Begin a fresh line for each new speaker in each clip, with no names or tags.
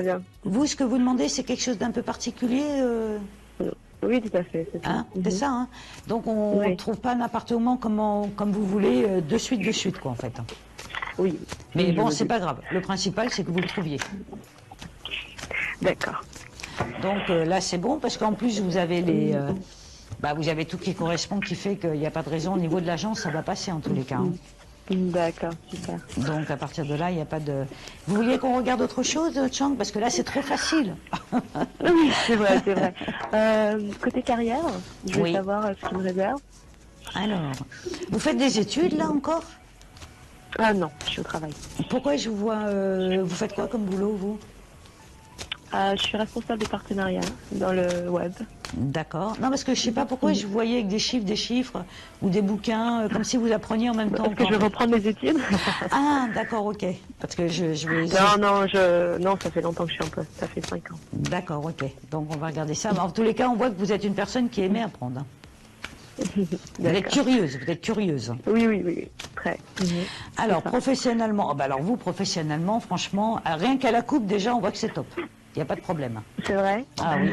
bien.
Vous, ce que vous demandez, c'est quelque chose d'un peu particulier
Oui, tout à fait, c'est ça.
hein, c'est ça, hein. Donc on ne
Oui.
trouve pas un appartement comme vous voulez, de suite, quoi, en fait.
Oui.
Mais
Oui, je
bon,
me
c'est
doute.
pas grave. Le principal, c'est que vous le trouviez.
D'accord.
Donc là, c'est bon, parce qu'en plus, vous avez vous avez tout qui correspond, qui fait qu'il n'y a pas de raison. Au niveau de l'agence, ça va passer en tous les cas, hein.
D'accord, super.
Donc à partir de là, il n'y a pas de... Vous vouliez qu'on regarde autre chose, Chang? Parce que là, c'est trop facile.
Oui, c'est vrai, c'est vrai. Côté carrière, je vais
Oui.
savoir ce qu'il me réserve.
Alors, vous faites des études, là, encore?
Ah non, je suis au travail.
Pourquoi je vous vois... vous faites quoi comme boulot, vous?
Je suis responsable de partenariat dans le web.
D'accord. Non, parce que je sais pas pourquoi je vous voyais avec des chiffres ou des bouquins, comme si vous appreniez en même temps.
Est-ce que je vais reprendre mes études?
Ah, d'accord, ok. Parce que je vais...
Non, ça fait longtemps que je suis en poste, ça fait 5 ans.
D'accord, ok. Donc on va regarder ça. Mais en tous les cas, on voit que vous êtes une personne qui aimait apprendre, hein. Vous êtes curieuse, vous êtes curieuse.
Oui, très.
Alors,
C'est ça.
professionnellement, alors vous, professionnellement, franchement, rien qu'à la coupe, déjà, on voit que c'est top. Il n'y a pas de problème.
C'est vrai?
Ah oui.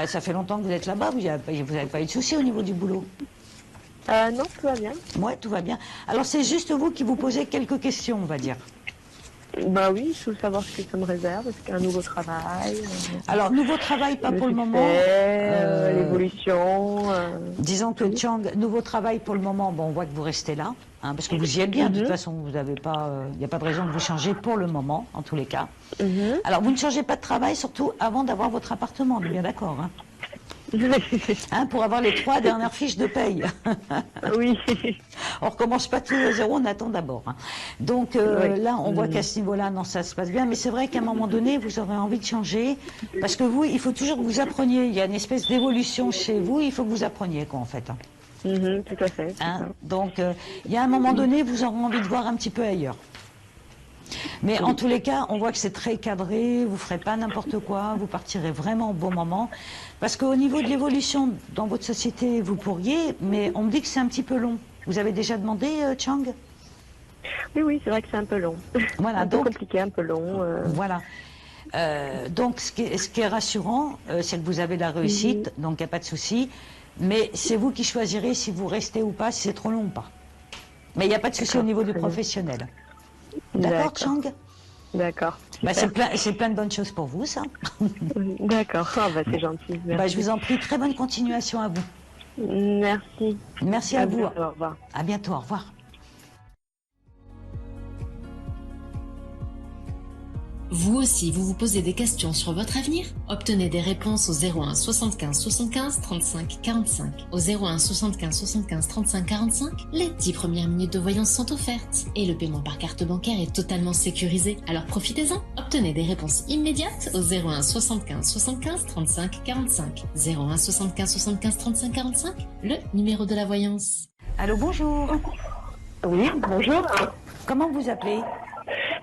Ça fait longtemps que vous êtes là-bas, vous n'avez pas eu de soucis au niveau du boulot?
Non, tout va bien.
Ouais, tout va bien. Alors, c'est juste vous qui vous posez quelques questions, on va dire.
Bah oui, je veux savoir ce que ça me réserve. Est-ce qu'il y a un nouveau travail?
Alors, nouveau travail, pas
Le
pour le
succès,
moment.
l'évolution.
Disons que
tout.
Chang, nouveau travail pour le moment, bon, on voit que vous restez là, hein, parce que vous y êtes bien, de toute façon, vous n'avez pas, il n'y a pas de raison de vous changer pour le moment, en tous les cas. Alors, vous ne changez pas de travail, surtout avant d'avoir votre appartement, on est bien d'accord, hein, hein, pour avoir les 3 dernières fiches de paye.
Oui.
On recommence pas tout à zéro, on attend d'abord, hein. Donc là, on voit qu'à ce niveau-là, non, ça se passe bien, mais c'est vrai qu'à un moment donné, vous aurez envie de changer, parce que vous, il faut toujours que vous appreniez, il y a une espèce d'évolution chez vous, il faut que vous appreniez, quoi, en fait, hein.
Tout à fait. C'est
Hein,
ça.
donc, il y a un moment donné, vous aurez envie de voir un petit peu ailleurs. Mais en tous les cas, on voit que c'est très cadré, vous ne ferez pas n'importe quoi, vous partirez vraiment au bon moment. Parce qu'au niveau de l'évolution dans votre société, vous pourriez, mais on me dit que c'est un petit peu long. Vous avez déjà demandé, Chang?
Oui, c'est vrai que c'est un peu long.
Voilà,
un peu
donc,
compliqué, un peu long.
voilà. Donc, ce qui est rassurant, c'est que vous avez la réussite, donc il n'y a pas de souci. Mais c'est vous qui choisirez si vous restez ou pas, si c'est trop long ou pas. Mais il n'y a pas de souci au niveau du
Très bien.
professionnel. D'accord, Chang?
D'accord.
C'est plein de bonnes choses pour vous, ça.
D'accord. C'est gentil. Merci.
Je vous en prie, très bonne continuation à vous.
Merci.
Merci à vous.
Bientôt, au revoir.
À bientôt, au revoir.
Vous aussi, vous vous posez des questions sur votre avenir? Obtenez des réponses au 01 75 75 35 45. Au 01 75 75 35 45, les 10 premières minutes de voyance sont offertes et le paiement par carte bancaire est totalement sécurisé. Alors profitez-en. Obtenez des réponses immédiates au 01 75 75 35 45. 01 75 75 35 45, le numéro de la voyance.
Allô, bonjour.
Oui, bonjour.
Comment vous appelez?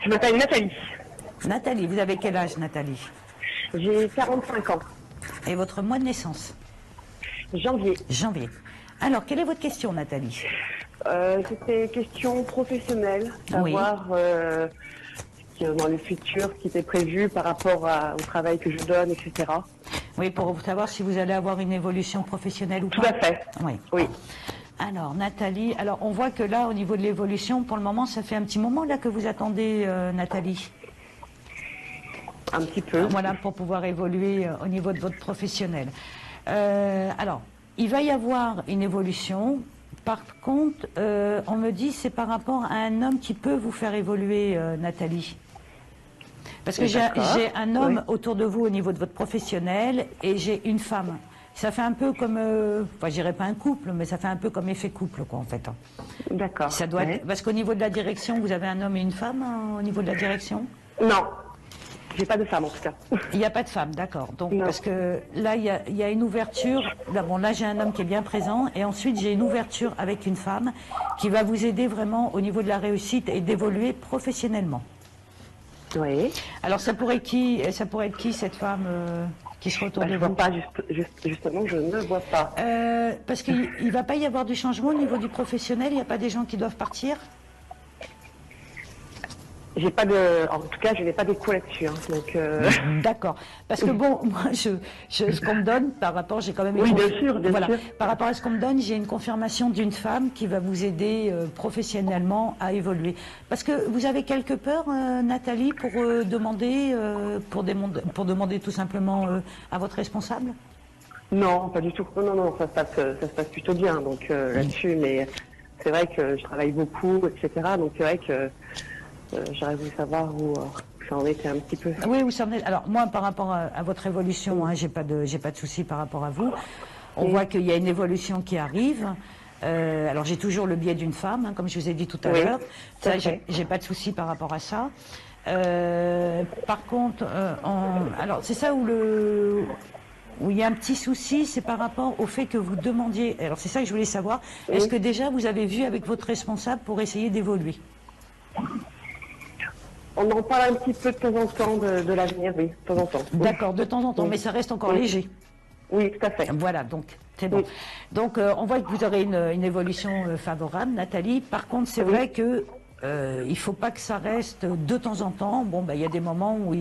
Je m'appelle Nathalie.
Nathalie, vous avez quel âge, Nathalie?
J'ai 45 ans.
Et votre mois de naissance?
Janvier.
Janvier. Alors, quelle est votre question, Nathalie?
C'était question professionnelle. Savoir dans le futur ce qui était prévu par rapport au travail que je donne, etc.
Oui, pour savoir si vous allez avoir une évolution professionnelle ou pas.
Tout à fait.
Oui. Alors, Nathalie, on voit que là, au niveau de l'évolution, pour le moment, ça fait un petit moment là que vous attendez, Nathalie.
Un petit peu.
Voilà, pour pouvoir évoluer au niveau de votre professionnel. Alors, il va y avoir une évolution. Par contre, on me dit c'est par rapport à un homme qui peut vous faire évoluer, Nathalie. Parce que j'ai un homme autour de vous au niveau de votre professionnel et j'ai une femme. Ça fait un peu comme, je dirais pas un couple, mais ça fait un peu comme effet couple, quoi, en fait.
D'accord.
Ça doit être, parce qu'au niveau de la direction, vous avez un homme et une femme, hein, au niveau de la direction?
Non. J'ai pas de femme en tout cas.
Il n'y a pas de femme, d'accord. Donc
Non.
parce que là, il y a une ouverture. Là, j'ai un homme qui est bien présent, et ensuite j'ai une ouverture avec une femme qui va vous aider vraiment au niveau de la réussite et d'évoluer professionnellement.
Oui.
Alors ça pourrait être qui cette femme qui sera autour de
Je
vous?
vois pas justement, je ne vois pas.
Parce qu'il ne va pas y avoir du changement au niveau du professionnel. Il n'y a pas des gens qui doivent partir?
J'ai pas en tout cas, je n'ai pas d'écho là-dessus. Hein, donc.
D'accord. Parce que bon, moi, ce qu'on me donne par rapport, j'ai quand même.
Oui, bien sûr, bien sûr.
Par rapport à ce qu'on me donne, j'ai une confirmation d'une femme qui va vous aider professionnellement à évoluer. Parce que vous avez quelque peur, Nathalie, pour demander tout simplement à votre responsable.
Non, pas du tout. Non, ça se passe plutôt bien. Donc là-dessus, mais c'est vrai que je travaille beaucoup, etc. Donc c'est vrai que j'aurais voulu savoir où ça en était un petit peu.
Oui, où ça en est. Alors moi, par rapport à votre évolution, hein, j'ai pas de souci par rapport à vous. On voit qu'il y a une évolution qui arrive. Alors j'ai toujours le biais d'une femme, hein, comme je vous ai dit tout à l'heure. Ça, j'ai pas de souci par rapport à ça. Par contre, alors c'est ça où il y a un petit souci, c'est par rapport au fait que vous demandiez. Alors c'est ça que je voulais savoir. Est-ce que déjà vous avez vu avec votre responsable pour essayer d'évoluer?
On en parle un petit peu de temps en temps de l'avenir, oui, de temps en temps.
D'accord, de temps en temps, mais ça reste encore léger.
Oui, tout à fait.
Voilà, donc c'est bon. Donc on voit que vous aurez une évolution favorable, Nathalie. Par contre, c'est vrai que il faut pas que ça reste de temps en temps. Bon, il y a des moments où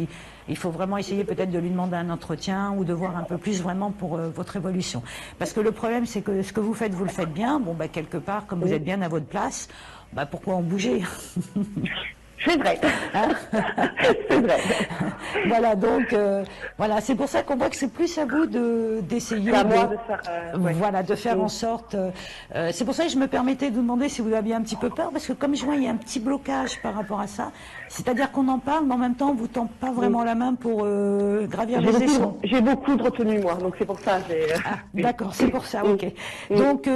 il faut vraiment essayer peut-être de lui demander un entretien ou de voir un peu plus vraiment pour votre évolution. Parce que le problème, c'est que ce que vous faites bien. Bon, quelque part, comme vous êtes bien à votre place, pourquoi en bouger?
C'est vrai. Hein? C'est vrai.
Voilà, donc, voilà, c'est pour ça qu'on voit que c'est plus à vous d'essayer de faire en sorte. C'est pour ça que je me permettais de vous demander si vous aviez un petit peu peur, parce que comme je vois, il y a un petit blocage par rapport à ça. C'est-à-dire qu'on en parle, mais en même temps, on ne vous tend pas vraiment la main pour gravir les échelons.
J'ai beaucoup de retenue, moi, donc c'est pour ça.
D'accord, c'est pour ça, ok. Donc,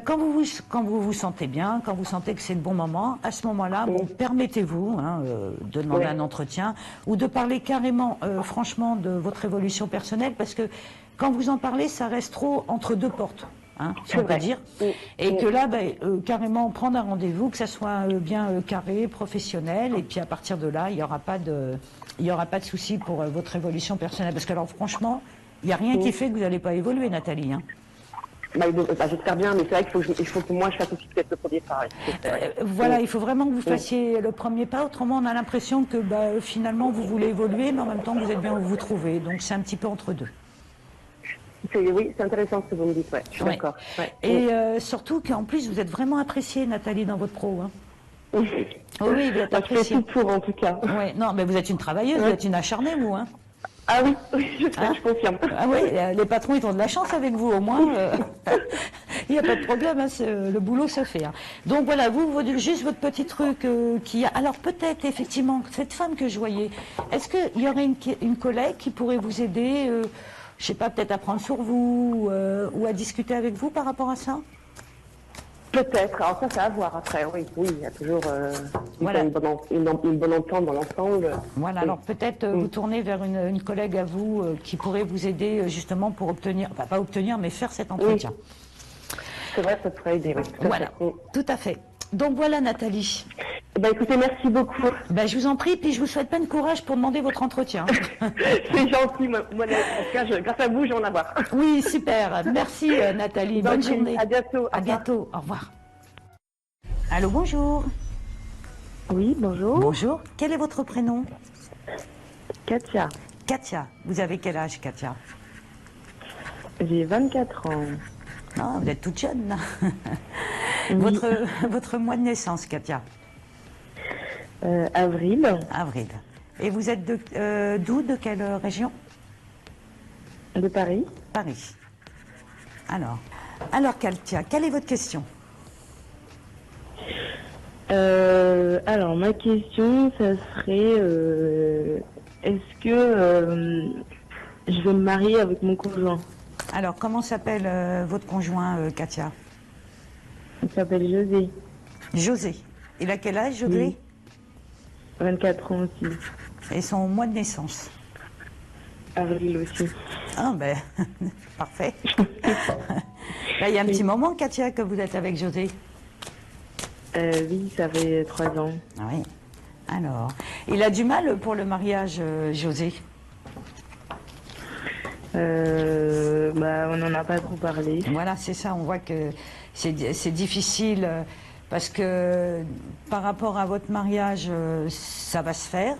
quand vous vous sentez bien, quand vous sentez que c'est le bon moment, à ce moment-là, permettez-vous de demander un entretien ou de parler carrément, franchement, de votre évolution personnelle, parce que quand vous en parlez, ça reste trop entre deux portes. Si on peut dire, et que là, carrément prendre un rendez-vous, que ça soit bien carré, professionnel, et puis à partir de là, il n'y aura pas de souci pour votre évolution personnelle, parce que alors franchement, il n'y a rien qui fait que vous n'allez pas évoluer, Nathalie.
J'espère bien, mais c'est vrai qu'il faut que moi je fasse aussi peut-être le premier pas.
Voilà, il faut vraiment que vous fassiez le premier pas, autrement on a l'impression que finalement vous voulez évoluer, mais en même temps vous êtes bien où vous vous trouvez, donc c'est un petit peu entre deux.
Oui, c'est intéressant ce que vous me dites, je suis d'accord. Ouais.
Et surtout qu'en plus, vous êtes vraiment appréciée, Nathalie, dans votre pro. Oui, vous êtes appréciée.
Je fais tout pour, en tout cas.
Oui, non, mais vous êtes une travailleuse, vous êtes une acharnée, vous.
Ah oui, je confirme.
Ah oui, les patrons, ils ont de la chance avec vous, au moins. Il n'y a pas de problème, le boulot se fait. Donc voilà, juste votre petit truc qui a... Alors peut-être, effectivement, cette femme que je voyais, est-ce qu'il y aurait une collègue qui pourrait vous aider je sais pas, peut-être à prendre sur vous ou à discuter avec vous par rapport à ça?
Peut-être. Alors ça, c'est à voir après. Oui, il y a toujours une bonne entente dans l'ensemble.
Voilà, alors peut-être vous tournez vers une collègue à vous qui pourrait vous aider justement pour obtenir, enfin pas obtenir, mais faire cet entretien.
C'est vrai, ça pourrait aider, oui.
Tout à fait. Donc voilà, Nathalie.
Écoutez, merci beaucoup.
Je vous en prie, puis je vous souhaite plein de courage pour demander votre entretien.
C'est gentil, moi, en tout cas, grâce à vous, je vais en avoir.
Oui, super. Merci, Nathalie. Bonne journée.
À bientôt.
À bientôt. Au revoir. Allô, bonjour.
Oui, bonjour.
Bonjour. Quel est votre prénom?
Katia.
Katia. Vous avez quel âge, Katia?
J'ai 24 ans.
Non, vous êtes toute jeune.
Oui.
Votre mois de naissance, Katia?
Avril.
Avril. Et vous êtes d'où? De quelle région?
De Paris.
Paris. Alors Katia, quelle est votre question?
Alors, ma question, ça serait, est-ce que je vais me marier avec mon conjoint?
Alors, comment s'appelle votre conjoint, Katia?
Il s'appelle José.
José. Il a quel âge, José?
Oui. 24 ans aussi.
Et son mois de naissance?
Avril aussi.
Ah parfait. Là, il y a un petit moment, Katia, que vous êtes avec José?
Oui, ça fait 3 ans.
Oui. Alors, il a du mal pour le mariage, José?
On n'en a pas trop parlé.
Voilà, c'est ça, on voit que c'est difficile Parce que par rapport à votre mariage, ça va se faire.